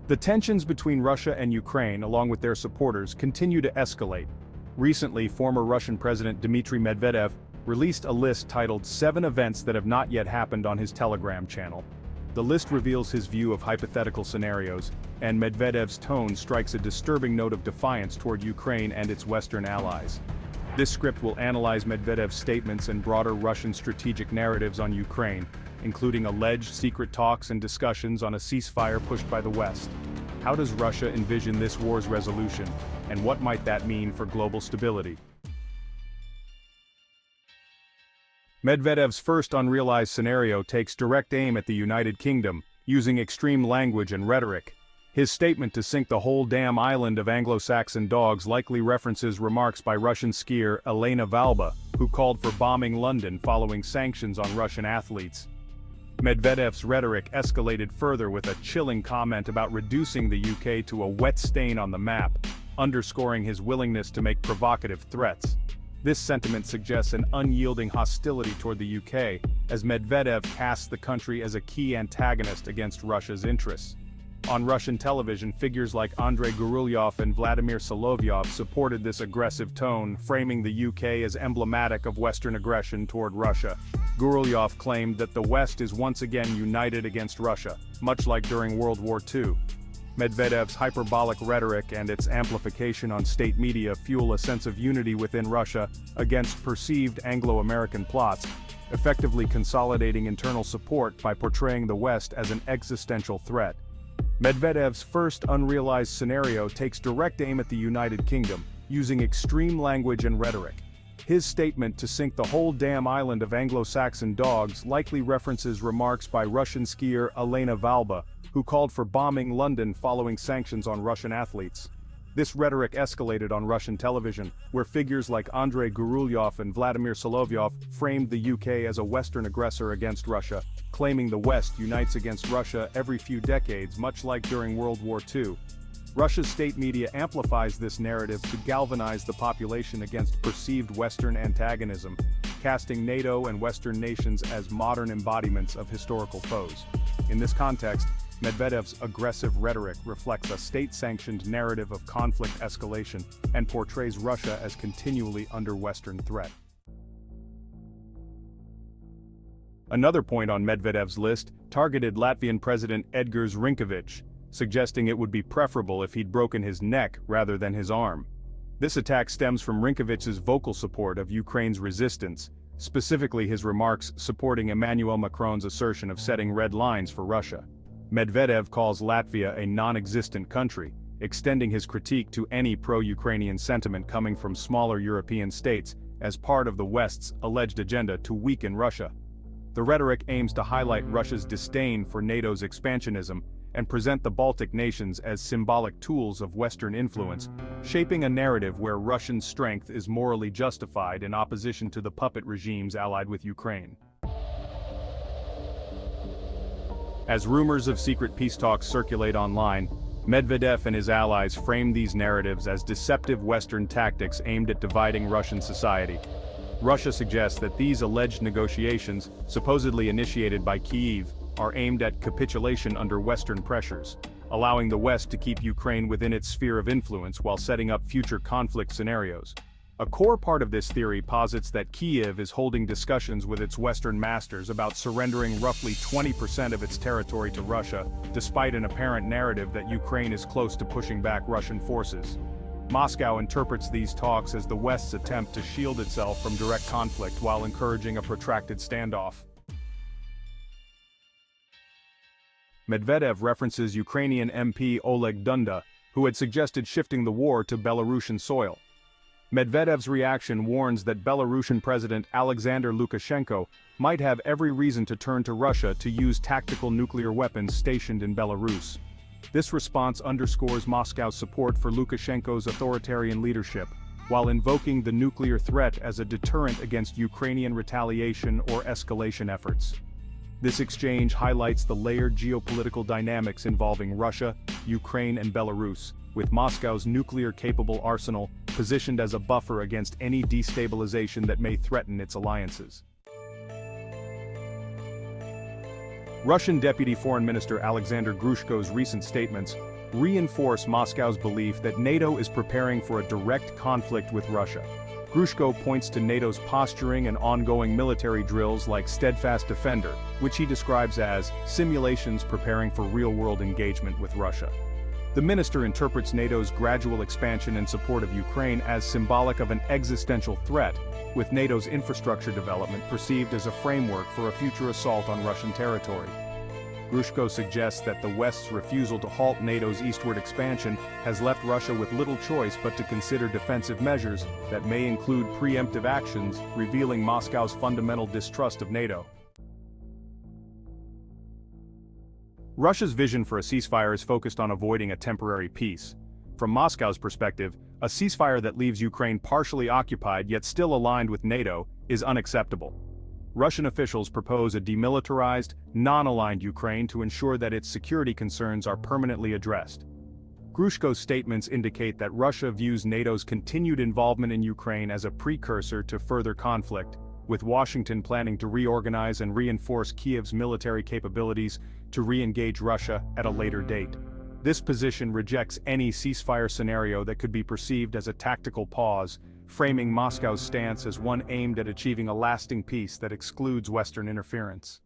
The tensions between Russia and Ukraine, along with their supporters, continue to escalate. Recently, former Russian President Dmitry Medvedev released a list titled 7 Events That Have Not Yet Happened on his Telegram channel. The list reveals his view of hypothetical scenarios, and Medvedev's tone strikes a disturbing note of defiance toward Ukraine and its Western allies. This script will analyze Medvedev's statements and broader Russian strategic narratives on Ukraine, including alleged secret talks and discussions on a ceasefire pushed by the West. How does Russia envision this war's resolution, and what might that mean for global stability? Medvedev's first unrealized scenario takes direct aim at the United Kingdom, using extreme language and rhetoric. His statement to sink the whole damn island of Anglo-Saxon dogs likely references remarks by Russian skier Elena Valba, who called for bombing London following sanctions on Russian athletes. Medvedev's rhetoric escalated further with a chilling comment about reducing the UK to a wet stain on the map, underscoring his willingness to make provocative threats. This sentiment suggests an unyielding hostility toward the UK, as Medvedev casts the country as a key antagonist against Russia's interests. On Russian television, figures like Andrei Gurylyov and Vladimir Solovyov supported this aggressive tone, framing the UK as emblematic of Western aggression toward Russia. Gurylyov claimed that the West is once again united against Russia, much like during World War II. Medvedev's hyperbolic rhetoric and its amplification on state media fuel a sense of unity within Russia against perceived Anglo-American plots, effectively consolidating internal support by portraying the West as an existential threat. Medvedev's first unrealized scenario takes direct aim at the United Kingdom, using extreme language and rhetoric. His statement to sink the whole damn island of Anglo-Saxon dogs likely references remarks by Russian skier Elena Valba, who called for bombing London following sanctions on Russian athletes. This rhetoric escalated on Russian television, where figures like Andrei Gurylyov and Vladimir Solovyov framed the UK as a Western aggressor against Russia, claiming the West unites against Russia every few decades, much like during World War II. Russia's state media amplifies this narrative to galvanize the population against perceived Western antagonism, casting NATO and Western nations as modern embodiments of historical foes. In this context, Medvedev's aggressive rhetoric reflects a state-sanctioned narrative of conflict escalation and portrays Russia as continually under Western threat. Another point on Medvedev's list targeted Latvian President Edgars Rinkēvičs, suggesting it would be preferable if he'd broken his neck rather than his arm. This attack stems from Rinkēvič's vocal support of Ukraine's resistance, specifically his remarks supporting Emmanuel Macron's assertion of setting red lines for Russia. Medvedev calls Latvia a non-existent country, extending his critique to any pro-Ukrainian sentiment coming from smaller European states as part of the West's alleged agenda to weaken Russia. The rhetoric aims to highlight Russia's disdain for NATO's expansionism and present the Baltic nations as symbolic tools of Western influence, shaping a narrative where Russian strength is morally justified in opposition to the puppet regimes allied with Ukraine. As rumors of secret peace talks circulate online, Medvedev and his allies frame these narratives as deceptive Western tactics aimed at dividing Russian society. Russia suggests that these alleged negotiations, supposedly initiated by Kyiv, are aimed at capitulation under Western pressures, allowing the West to keep Ukraine within its sphere of influence while setting up future conflict scenarios. A core part of this theory posits that Kyiv is holding discussions with its Western masters about surrendering roughly 20% of its territory to Russia, despite an apparent narrative that Ukraine is close to pushing back Russian forces. Moscow interprets these talks as the West's attempt to shield itself from direct conflict while encouraging a protracted standoff. Medvedev references Ukrainian MP Oleg Dunda, who had suggested shifting the war to Belarusian soil. Medvedev's reaction warns that Belarusian President Alexander Lukashenko might have every reason to turn to Russia to use tactical nuclear weapons stationed in Belarus. This response underscores Moscow's support for Lukashenko's authoritarian leadership, while invoking the nuclear threat as a deterrent against Ukrainian retaliation or escalation efforts. This exchange highlights the layered geopolitical dynamics involving Russia, Ukraine and Belarus, with Moscow's nuclear-capable arsenal positioned as a buffer against any destabilization that may threaten its alliances. Russian Deputy Foreign Minister Alexander Grushko's recent statements reinforce Moscow's belief that NATO is preparing for a direct conflict with Russia. Grushko points to NATO's posturing and ongoing military drills like Steadfast Defender, which he describes as simulations preparing for real-world engagement with Russia. The minister interprets NATO's gradual expansion in support of Ukraine as symbolic of an existential threat, with NATO's infrastructure development perceived as a framework for a future assault on Russian territory. Grushko suggests that the West's refusal to halt NATO's eastward expansion has left Russia with little choice but to consider defensive measures that may include preemptive actions, revealing Moscow's fundamental distrust of NATO. Russia's vision for a ceasefire is focused on avoiding a temporary peace. From Moscow's perspective, a ceasefire that leaves Ukraine partially occupied yet still aligned with NATO is unacceptable. Russian officials propose a demilitarized, non-aligned Ukraine to ensure that its security concerns are permanently addressed. Grushko's statements indicate that Russia views NATO's continued involvement in Ukraine as a precursor to further conflict, with Washington planning to reorganize and reinforce Kiev's military capabilities to re-engage Russia at a later date. This position rejects any ceasefire scenario that could be perceived as a tactical pause, framing Moscow's stance as one aimed at achieving a lasting peace that excludes Western interference.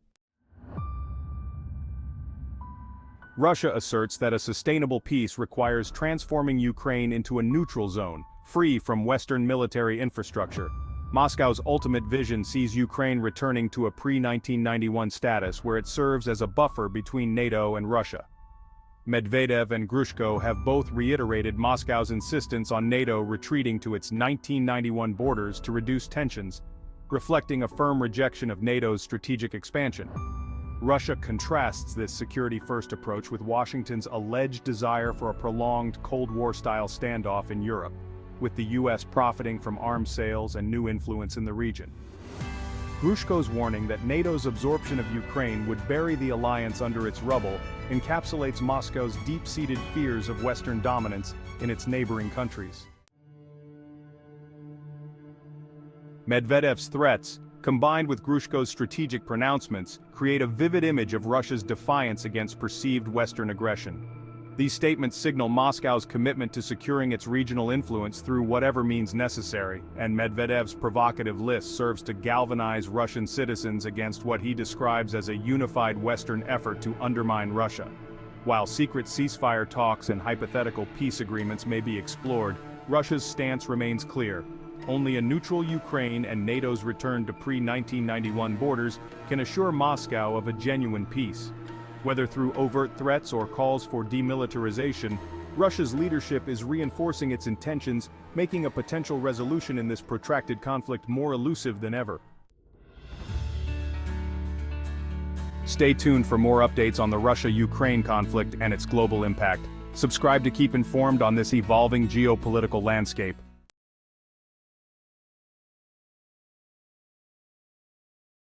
Russia asserts that a sustainable peace requires transforming Ukraine into a neutral zone, free from Western military infrastructure. Moscow's ultimate vision sees Ukraine returning to a pre-1991 status where it serves as a buffer between NATO and Russia. Medvedev and Grushko have both reiterated Moscow's insistence on NATO retreating to its 1991 borders to reduce tensions, reflecting a firm rejection of NATO's strategic expansion. Russia contrasts this security-first approach with Washington's alleged desire for a prolonged Cold War-style standoff in Europe, with the US profiting from arms sales and new influence in the region. Grushko's warning that NATO's absorption of Ukraine would bury the alliance under its rubble encapsulates Moscow's deep-seated fears of Western dominance in its neighboring countries. Medvedev's threats, combined with Grushko's strategic pronouncements, create a vivid image of Russia's defiance against perceived Western aggression. These statements signal Moscow's commitment to securing its regional influence through whatever means necessary, and Medvedev's provocative list serves to galvanize Russian citizens against what he describes as a unified Western effort to undermine Russia. While secret ceasefire talks and hypothetical peace agreements may be explored, Russia's stance remains clear. Only a neutral Ukraine and NATO's return to pre-1991 borders can assure Moscow of a genuine peace. Whether through overt threats or calls for demilitarization, Russia's leadership is reinforcing its intentions, making a potential resolution in this protracted conflict more elusive than ever. Stay tuned for more updates on the Russia-Ukraine conflict and its global impact. Subscribe to keep informed on this evolving geopolitical landscape.